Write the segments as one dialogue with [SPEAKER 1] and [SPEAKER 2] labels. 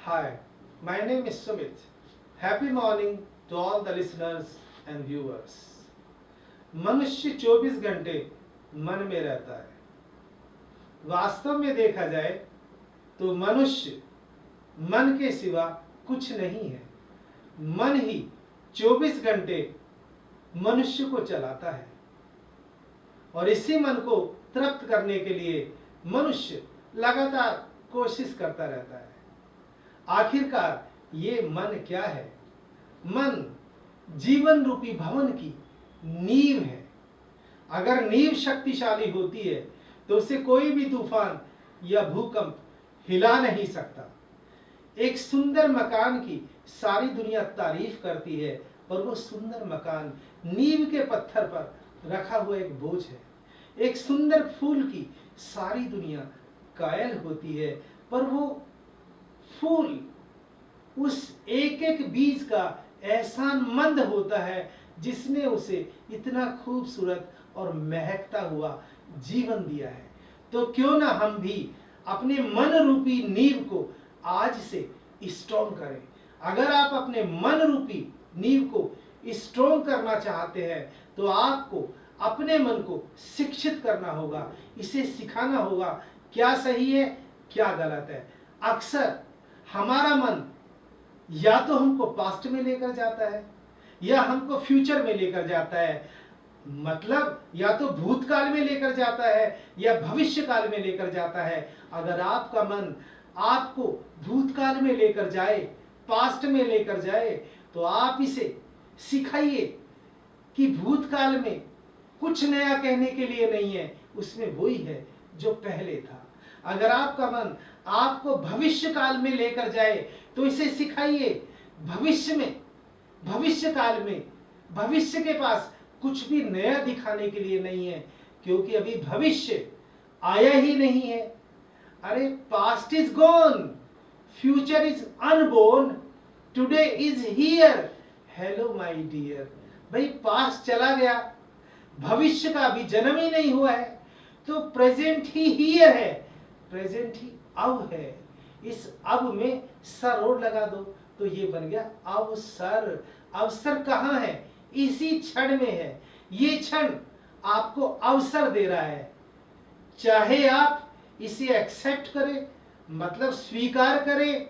[SPEAKER 1] Hi, my name is Sumit. Happy morning to all the listeners and viewers. मनुष्य 24 घंटे मन में रहता है। वास्तव में देखा जाए तो मनुष्य मन के सिवा कुछ नहीं है। मन ही 24 घंटे मनुष्य को चलाता है और इसी मन को तृप्त करने के लिए मनुष्य लगातार कोशिश करता रहता है। आखिरकार ये मन क्या है? मन जीवन रूपी भवन की नींव है। अगर नींव शक्तिशाली होती है तो उसे कोई भी तूफान या भूकंप हिला नहीं सकता। एक सुंदर मकान की सारी दुनिया तारीफ करती है, पर वो सुंदर मकान नींव के पत्थर पर रखा हुआ एक बोझ है। एक सुंदर फूल की सारी दुनिया कायल होती है, पर वो फूल उस एक एक बीज का एहसानमंद होता है जिसने उसे इतना खूबसूरत और महकता हुआ जीवन दिया है। तो क्यों ना हम भी अपने मन रूपी नींव को आज से स्ट्रॉन्ग करें। अगर आप अपने मन रूपी नींव को स्ट्रॉन्ग करना चाहते हैं तो आपको अपने मन को शिक्षित करना होगा, इसे सिखाना होगा क्या सही है क्या गलत है। अक्सर हमारा मन या तो हमको पास्ट में लेकर जाता है या हमको फ्यूचर में लेकर जाता है, मतलब या तो भूतकाल में लेकर जाता है या भविष्य काल में लेकर जाता है। अगर आपका मन आपको भूतकाल में लेकर जाए, पास्ट में लेकर जाए, तो आप इसे सिखाइए कि भूतकाल में कुछ नया कहने के लिए नहीं है, उसमें वही है जो पहले था। अगर आपका मन आपको भविष्य काल में लेकर जाए तो इसे सिखाइए भविष्य काल में भविष्य के पास कुछ भी नया दिखाने के लिए नहीं है, क्योंकि अभी भविष्य आया ही नहीं है। अरे past is gone, future is unborn, today is here. Hello my dear, भाई पास्ट चला गया, भविष्य का अभी जन्म ही नहीं हुआ है, तो प्रेजेंट ही हियर है, प्रेजेंट ही अब है। इस अब में सर और लगा दो तो ये बन गया अवसर। अवसर कहाँ है? इसी क्षण में है। ये क्षण आपको अवसर दे रहा है, चाहे आप इसे एक्सेप्ट करें, मतलब स्वीकार करें,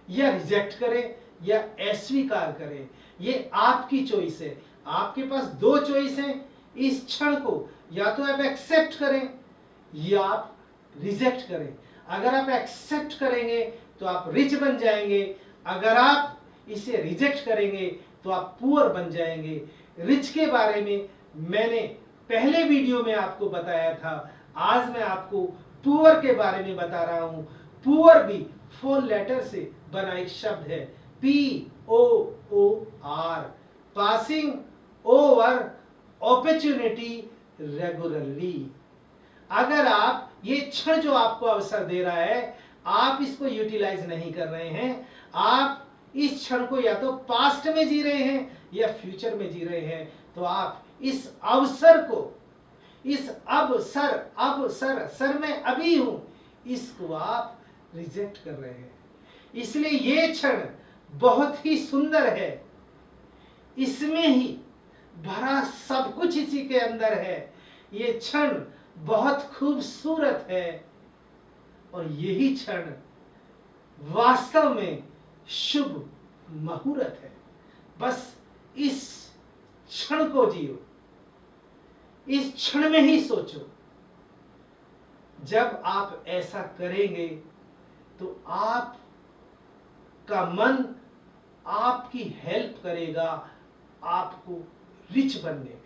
[SPEAKER 1] या रिजेक्ट करें या अस्वीकार करें, ये आपकी चॉइस है। आपके पास दो चॉइस हैं इस क्षण को, या तो आप एक्सेप्ट करें या आप रिजेक्ट करें। अगर आप एक्सेप्ट करेंगे तो आप रिच बन जाएंगे, अगर आप इसे रिजेक्ट करेंगे तो आप पुअर बन जाएंगे। रिच के बारे में मैंने पहले वीडियो में आपको बताया था, आज मैं आपको पुअर के बारे में बता रहा हूं। पुअर भी 4 लेटर से बना एक शब्द है, POOR, passing over opportunity regularly. अगर आप ये क्षण जो आपको अवसर दे रहा है, आप इसको यूटिलाइज नहीं कर रहे हैं, आप इस क्षण को या तो पास्ट में जी रहे हैं या फ्यूचर में जी रहे हैं, तो आप इस अवसर को, इस अवसर सर मैं अभी हूं, इसको आप रिजेक्ट कर रहे हैं। इसलिए ये क्षण बहुत ही सुंदर है, इसमें ही भरा सब कुछ इसी के अंदर है। ये क्षण बहुत खूबसूरत है और यही क्षण वास्तव में शुभ मुहूर्त है। बस इस क्षण को जियो, इस क्षण में ही सोचो। जब आप ऐसा करेंगे तो आपका मन आपकी हेल्प करेगा आपको रिच बनने में।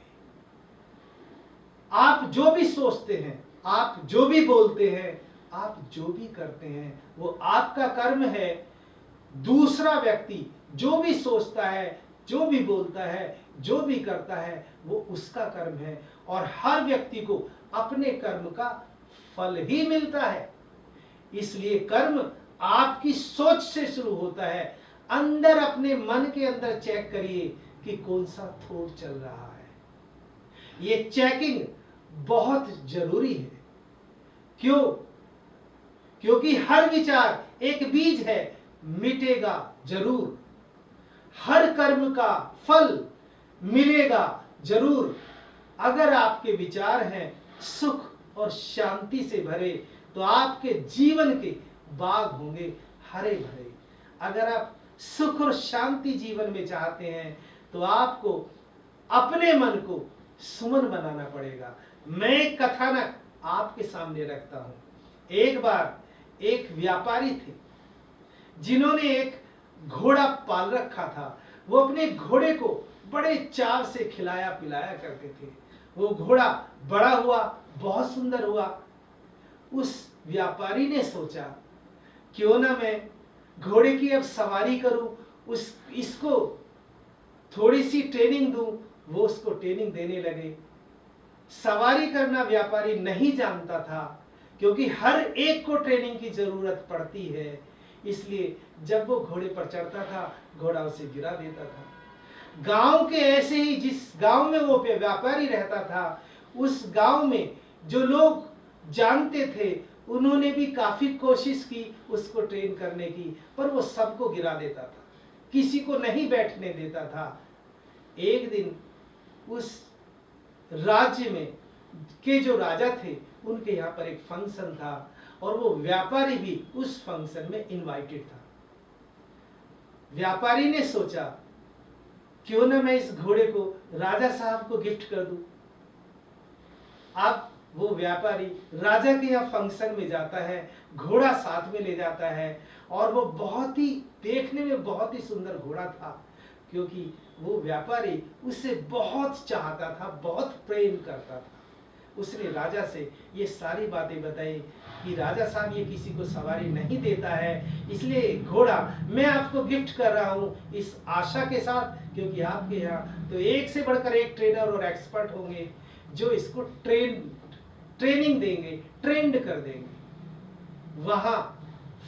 [SPEAKER 1] आप जो भी सोचते हैं, आप जो भी बोलते हैं, आप जो भी करते हैं, वो आपका कर्म है। दूसरा व्यक्ति जो भी सोचता है, जो भी बोलता है, जो भी करता है, वो उसका कर्म है और हर व्यक्ति को अपने कर्म का फल ही मिलता है। इसलिए कर्म आपकी सोच से शुरू होता है। अंदर अपने मन के अंदर चेक करिए कि कौन सा थॉट चल रहा है। ये चेकिंग बहुत जरूरी है। क्यों? क्योंकि हर विचार एक बीज है मिटेगा जरूर, हर कर्म का फल मिलेगा जरूर। अगर आपके विचार हैं सुख और शांति से भरे तो आपके जीवन के बाग होंगे हरे भरे। अगर आप सुख और शांति जीवन में चाहते हैं तो आपको अपने मन को सुमन बनाना पड़ेगा। मैं एक कथानक आपके सामने रखता हूं। एक बार एक व्यापारी थे जिन्होंने एक घोड़ा पाल रखा था। वो अपने घोड़े को बड़े चाव से खिलाया पिलाया करते थे। वो घोड़ा बड़ा हुआ, बहुत सुंदर हुआ। उस व्यापारी ने सोचा क्यों ना मैं घोड़े की अब सवारी करूं, इसको थोड़ी सी ट्रेनिंग दूं। वो उसको ट्रेनिंग देने लगे। सवारी करना व्यापारी नहीं जानता था क्योंकि हर एक को ट्रेनिंग की जरूरत पड़ती है। इसलिए जब वो घोड़े पर चढ़ता था घोड़ा उसे गिरा देता था। गांव के ऐसे ही जिस गांव में वो व्यापारी रहता था उस गांव में जो लोग जानते थे उन्होंने भी काफी कोशिश की उसको ट्रेन करने की, पर वो सबको गिरा देता था, किसी को नहीं बैठने देता था। एक दिन उस राज्य में के जो राजा थे उनके यहाँ पर एक फंक्शन था और वो व्यापारी भी उस फंक्शन में इनवाइटेड था। व्यापारी ने सोचा क्यों ना मैं इस घोड़े को राजा साहब को गिफ्ट कर दूं। अब वो व्यापारी राजा के यहाँ फंक्शन में जाता है, घोड़ा साथ में ले जाता है और वो बहुत ही देखने में बहुत ही सुंदर घोड़ा था क्योंकि वो व्यापारी उससे बहुत चाहता था, बहुत प्रेम करता था। उसने राजा से ये सारी बातें बताई कि राजा साहब ये किसी को सवारी नहीं देता है, इसलिए घोड़ा मैं आपको गिफ्ट कर रहा हूँ इस आशा के साथ क्योंकि आपके यहाँ तो एक से बढ़कर एक ट्रेनर और एक्सपर्ट होंगे जो इसको ट्रेनिंग देंगे, ट्रेंड कर देंगे। वहां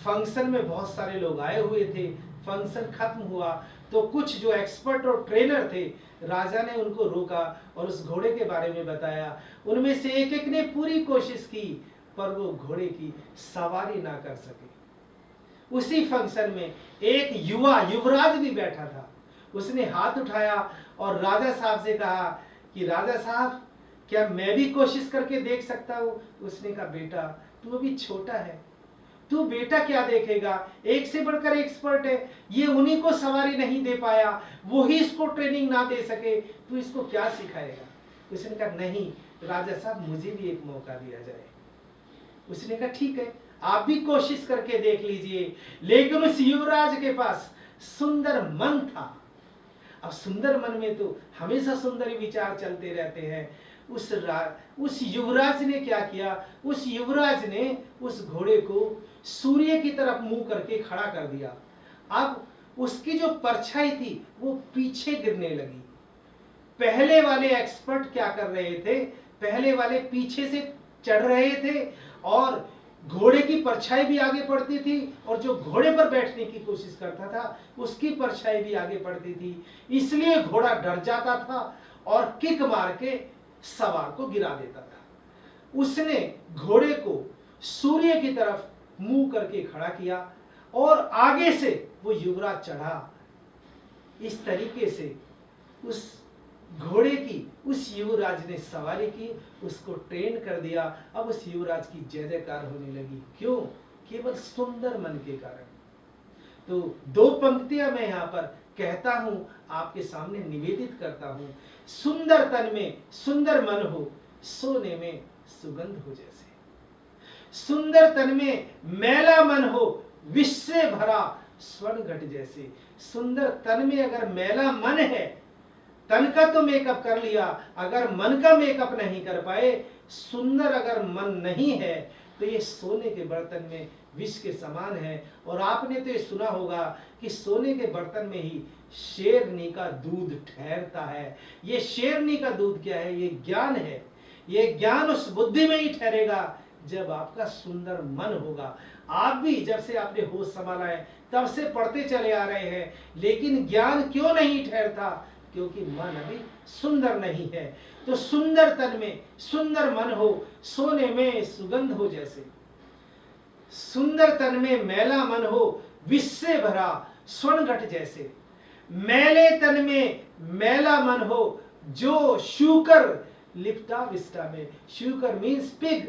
[SPEAKER 1] फंक्शन में बहुत सारे लोग आए हुए थे। फंक्शन खत्म हुआ तो कुछ जो एक्सपर्ट और ट्रेनर थे राजा ने उनको रोका और उस घोड़े के बारे में बताया। उनमें से एक एक ने पूरी कोशिश की पर वो घोड़े की सवारी ना कर सके। उसी फंक्शन में एक युवराज भी बैठा था। उसने हाथ उठाया और राजा साहब से कहा कि राजा साहब क्या मैं भी कोशिश करके देख सकता हूँ। उसने कहा बेटा तू अभी छोटा है, तू बेटा क्या देखेगा, एक से बढ़कर एक्सपर्ट है, ये उन्हीं को सवारी नहीं दे पाया, वो ही इसको ट्रेनिंग ना दे सके, तू इसको क्या सिखाएगा। उसने कहा नहीं राजा साहब मुझे भी एक मौका दिया जाए। उसने कहा ठीक है आप भी कोशिश करके देख लीजिए। लेकिन उस युवराज के पास सुंदर मन था। अब सुंदर मन में तो हमेशा सुंदर विचार चलते रहते हैं। उस युवराज ने क्या किया, उस युवराज ने उस घोड़े को सूर्य की तरफ मुंह करके खड़ा कर दिया। अब उसकी जो परछाई थी वो पीछे गिरने लगी। पहले वाले एक्सपर्ट क्या कर रहे थे, पहले वाले पीछे से चढ़ रहे थे और घोड़े की परछाई भी आगे बढ़ती थी और जो घोड़े पर बैठने की कोशिश करता था उसकी परछाई भी आगे बढ़ती थी। इसलिए घोड़ा डर जाता था और किक मार के सवार को गिरा देता था। उसने घोड़े को सूर्य की तरफ मुंह करके खड़ा किया और आगे से वो युवराज चढ़ा। इस तरीके से उस घोड़े की उस युवराज ने सवारी की, उसको ट्रेन कर दिया। अब उस युवराज की जय जयकार होने लगी। क्यों? केवल सुंदर मन के कारण। तो दो पंक्तियां मैं यहाँ पर कहता हूं, आपके सामने निवेदित करता हूं। सुंदर तन में सुंदर मन हो, सोने में सुगंध हो जैसे। सुंदर तन में मैला मन हो, विष से भरा स्वर्ण घट जैसे। सुंदर तन में अगर मैला मन है, तन का तो मेकअप कर लिया, अगर मन का मेकअप नहीं कर पाए, सुंदर अगर मन नहीं है तो ये सोने के बर्तन में विष के समान है। और आपने तो ये सुना होगा कि सोने के बर्तन में ही शेरनी का दूध ठहरता है। ये शेरनी का दूध क्या है? ये ज्ञान है। ये ज्ञान उस बुद्धि में ही ठहरेगा जब आपका सुंदर मन होगा। आप भी जब से आपने होश संभाला है तब से पढ़ते चले आ रहे हैं, लेकिन ज्ञान क्यों नहीं ठहरता? क्योंकि मन अभी सुंदर नहीं है। तो सुंदर तन में सुंदर मन हो, सोने में सुगंध हो जैसे। सुंदर तन में मैला मन हो, विष से भरा स्वर्ण घट जैसे। मैले तन में मैला मन हो जो शूकर लिपटा विष्टा में। शूकर मीन्स पिग।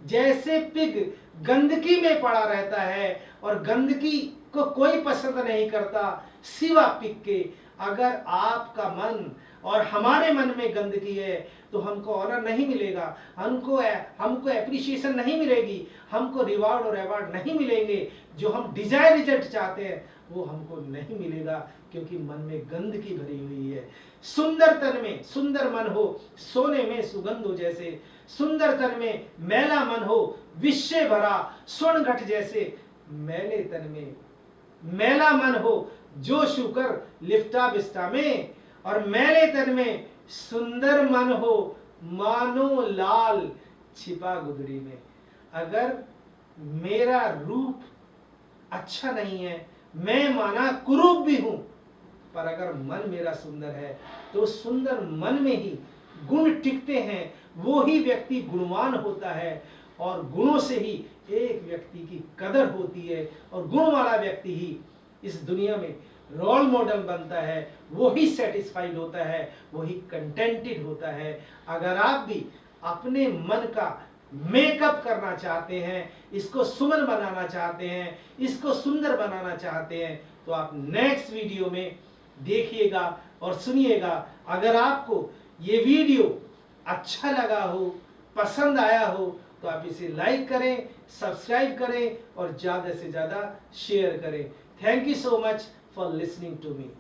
[SPEAKER 1] जैसे पिग गंदगी में पड़ा रहता है और गंदगी को कोई पसंद नहीं करता सिवा पिग के। अगर आपका मन और हमारे मन में गंदगी है तो हमको ऑनर नहीं मिलेगा, हमको एप्रिसिएशन नहीं मिलेगी, हमको रिवार्ड और अवार्ड नहीं मिलेंगे। जो हम डिजायर रिजल्ट चाहते हैं वो हमको नहीं मिलेगा, क्योंकि मन में गंदगी भरी हुई है। सुंदर तन में सुंदर मन हो सोने में सुगंध हो जैसे। सुंदर तन में मैला मन हो विष से भरा स्वर्ण घट जैसे। मैले तन में मैला मन हो जो शूकर लिपटा विष्टा में। और मैले तन में सुंदर मन हो मानो लाल छिपा गुदड़ी में। अगर मेरा रूप अच्छा नहीं है, मैं माना कुरूप भी हूं, पर अगर मन मेरा सुंदर है तो सुंदर मन में ही गुण टिकते हैं, वो ही व्यक्ति गुणवान होता है और गुणों से ही एक व्यक्ति की कदर होती है और गुण वाला व्यक्ति ही इस दुनिया में रोल मॉडल बनता है, वो ही सेटिस्फाइड होता है, वो ही कंटेंटेड होता है। अगर आप भी अपने मन का मेकअप करना चाहते हैं, इसको सुमन बनाना चाहते हैं, इसको सुंदर बनाना चाहते हैं, तो आप नेक्स्ट वीडियो में देखिएगा और सुनिएगा। अगर आपको ये वीडियो अच्छा लगा हो, पसंद आया हो, तो आप इसे लाइक करें, सब्सक्राइब करें और ज़्यादा से ज़्यादा शेयर करें। Thank you so much for listening to me.